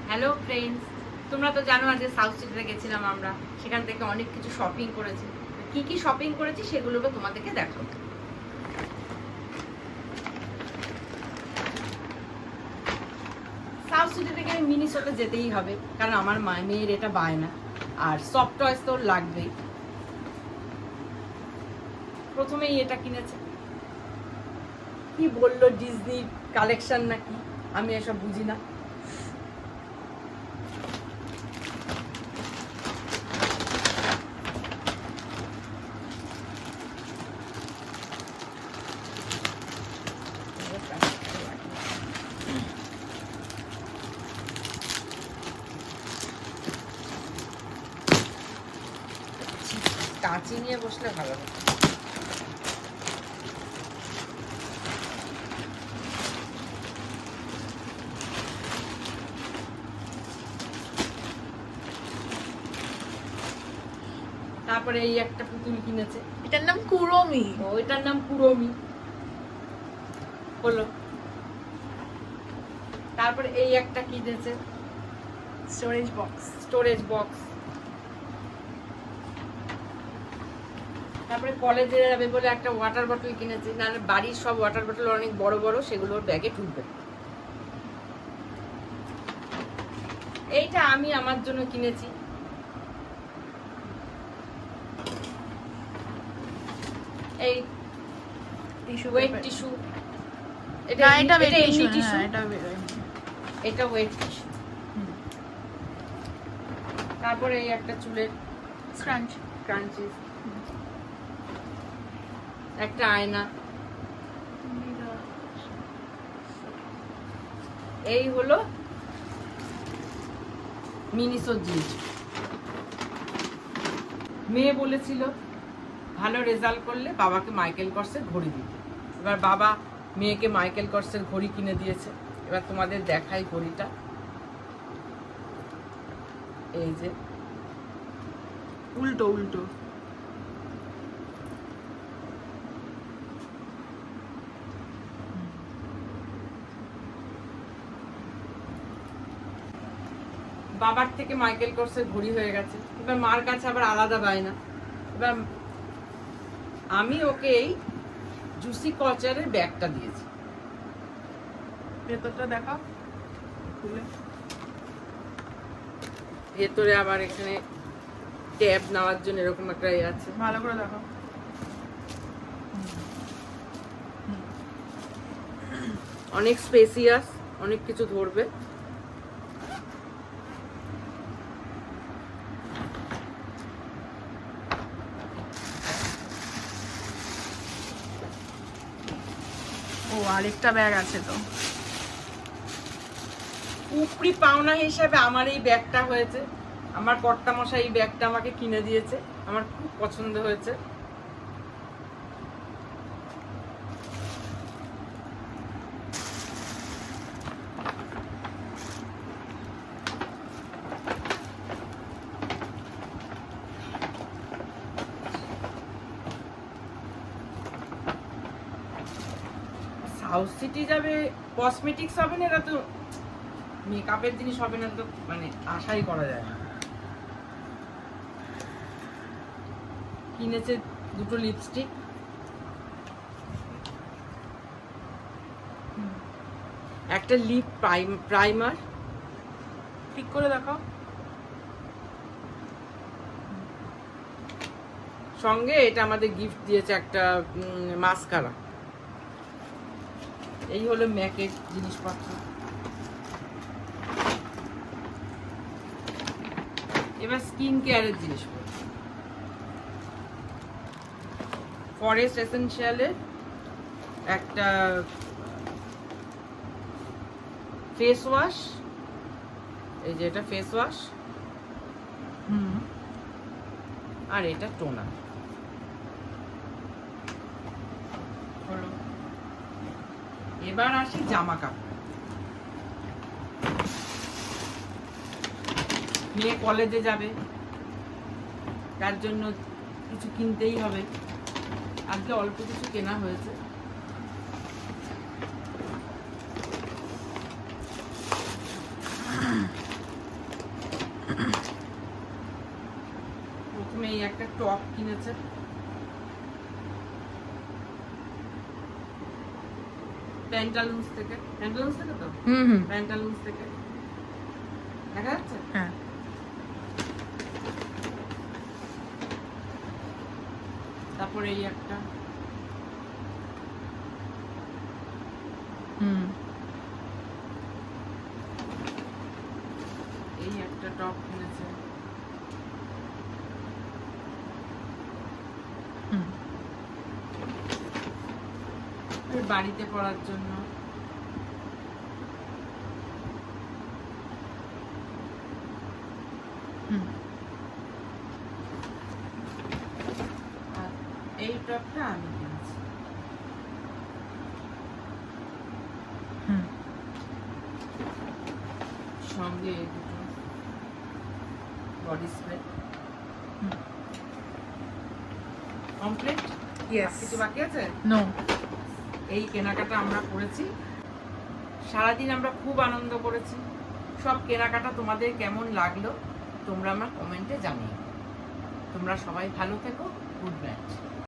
Hello friends, তোমরা তো জানো আজকে সাউথ সিটিতে গেছিলাম আমরা। সেখান থেকে অনেক কিছু শপিং করেছি। কি কি শপিং করেছি সেগুলোকে তোমাদেরকে দেখো। সাউথ সিটি থেকে মিনিসোতে যেতেই হবে, কারণ আমার মেয়ের এটা বায়না, আর সফট টয়েস তো লাগবেই। প্রথমেই এটা কিনেছে, কি বললো ডিজনি কালেকশন নাকি, আমি এসব বুঝি না। কাঁচি নিয়ে বসলে ভালো হতো। তারপরে এই একটা পুতুল কিনেছে, এটার নাম কুরমি। ওইটার নাম কুরমি হলো। তারপরে এই একটা কিনেছে, স্টোরেজ বক্স। তারপরে কলেজে যাবে বলে একটা ওয়াটার বটল কিনেছে, নাহলে বাড়ির সব ওয়াটার বটল অনেক বড় বড়, সেগুলোর ব্যাগে ঢুকবে। এইটা আমি আমার জন্য কিনেছি, এই ওয়েট টিস্যু। এটা এমনি টিস্যু, এটা ওয়েট টিস্যু। তারপরে এই একটা চুলের ক্রাঞ্চি, একটা আয়না। এই হলো মিনিসোর জিনিস। মেয়ে বলেছিল ভালো রেজাল্ট করলে বাবাকে মাইকেল কর্সের ঘড়ি দিতে। এবার বাবা মেয়েকে মাইকেল কর্সের ঘড়ি কিনে দিয়েছে। এবার তোমাদের দেখাই ঘড়িটা। এই যে উল্টো উল্টো। বাবার থেকে মাইকেল কর্সের ঘড়ি হয়ে গেছে। এবার মার কাছে আবার আলাদা বায়না। এবার আমি ওকে এই জুসি কচারের ব্যাগটা দিয়েছি। ভেতরটা দেখা খুলে। ভেতরে আবার এখানে ট্যাব নেওয়ার জন্য এরকম একটা ইয়ে আছে। ভালো করে দেখো। অনেক স্পেসিয়াস, অনেক কিছু ধরবে। ও আরেকটা ব্যাগ আছে তো। উপরি পাওনা হিসাবে আমার এই ব্যাগটা হয়েছে। আমার কর্তামশাই এই ব্যাগটা আমাকে কিনে দিয়েছে, আমার খুব পছন্দ হয়েছে। সাউথ সিটি যাবে, কসমেটিক্স হবে না, এটা তো মেকআপের জিনিস হবে না, তো মানে আশাই করা যায় না। কিনেছে দুটো লিপস্টিক, একটা লিপ প্রাইমার। ঠিক করে দেখো। সঙ্গে এটা আমাদের গিফট দিয়েছে একটা মাস্কারা। এই হলো ম্যাকের জিনিসপত্র। এবার স্কিন কেয়ারের জিনিসপত্র। ফরেস্ট এসেনশিয়ালের একটা ফেস ওয়াশ, এই যে এটা ফেস ওয়াশ, আর এটা টোনার। হলো। এবার আসি জামা কাপড়। মেয়ে কলেজে যাবে, তার জন্য কিছু কিনতেই হবে। আজকে অল্প কিছু কেনা হয়েছে। এই একটা টপ কিনেছে, প্যান্টালুন্স থেকে তো হুম প্যান্টালুন্স থেকে দেখা যাচ্ছে। হ্যাঁ তারপরে এই একটা হুম এই একটা টপ কিনেছে। হুম ওই বাড়িতে পরার জন্য। হুম আর এই টপটা আমি কিনেছি। হুম সঙ্গে এই দুটো বডি স্প্রে। হুম কমপ্লিট। ইয়েস কিছু বাকি আছে? নো এই কেনাকাটা আমরা করেছি, সারাদিন আমরা খুব আনন্দ করেছি। সব কেনাকাটা তোমাদের কেমন লাগলো তোমরা আমার কমেন্টে জানিও। তোমরা সবাই ভালো থেকো। Good night.